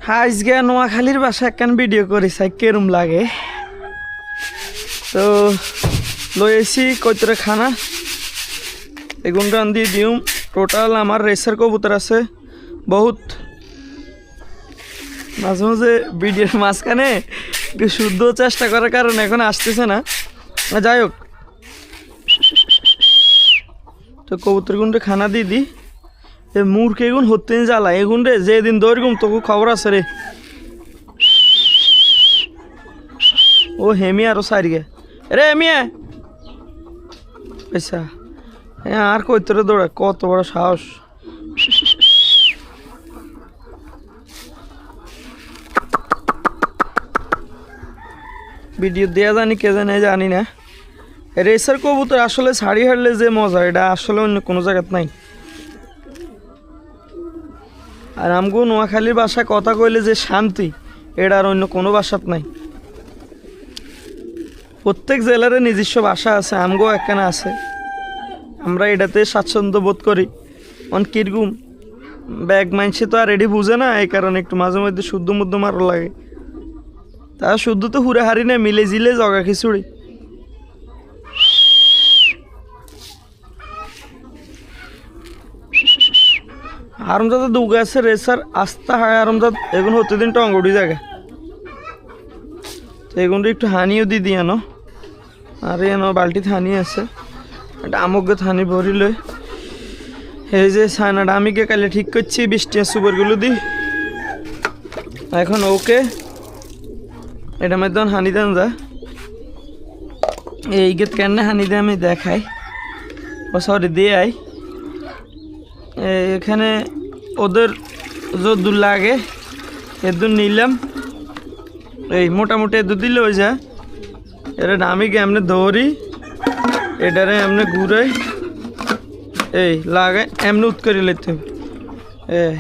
আজকে নোয়াখালীর বাসা একখান ভিডিও করেছি কেরম লাগে তো লই আইছি কইতরে খানা এগুনটা দিয়ে দিউম টোটাল আমার রেসার কবুতর আছে বহুত মাঝে মাঝে ভিডিওর মাঝখানে একটু শুদ্ধ চেষ্টা করার কারণে এখন আসতেছে না যাই হোক তো কবুতর গুনটা খানা দিয়ে দিই মূর্খ এগুন হতে জ্বালা এগুন রে যেদিন দৌড়গুম তোকে খবর আছে রে ও হেমি আরো সারিগে রে হেমিয়া আচ্ছা আর কইতরে দৌড়া কত বড় সাহস ভিডিও দেয়া জানি কে জানি না রেসার কবুতর আসলে ছাড়ি হারলে যে মজা এটা আসলে অন্য কোনো জায়গাত নাই আর আমগো নোয়াখালীর ভাষা কথা কইলে যে শান্তি এটা আর অন্য কোনো ভাষাত নাই প্রত্যেক জেলার নিজস্ব ভাষা আছে আমগো একখানা আছে আমরা এটাতে স্বাচ্ছন্দ্য বোধ করি অন কিরকম ব্যাগ মাইনছে তো আর এডি বুঝে না এই কারণে একটু মাঝে মধ্যে শুদ্ধ মধ্য মারো লাগে তা শুদ্ধ তো হুড়ে হারি না মিলে জিলে জগা খিচুড়ি আরামদাদা দুগে আছে রেসার আস্তা হয় আরামদাদ এগুলো হতে দিন টঙ্গড়ি জায়গা তো এগুলো একটু হানিও দিয়ে দিয়ে আনো আর এনো বালতিতে হানি আছে এটা আমকে হানি ভরি লই এই যে ছানাটা আমি কে কালে ঠিক করছি বৃষ্টি সুপারগুলো দিই এখন ওকে এটা মধ্যে হানি দেন যা এই গেট কেন হানি দিয়ে আমি দেখাই ও সরি দিয়ে আই এখানে ওদের যদুর লাগে এদুর নিলাম এই মোটামুটি এদুর দিলে ওই যা এটা আমি এমনি ধরি এটারে এমনি ঘুরাই এই লাগাই এমনি উৎকরি লইতে হবে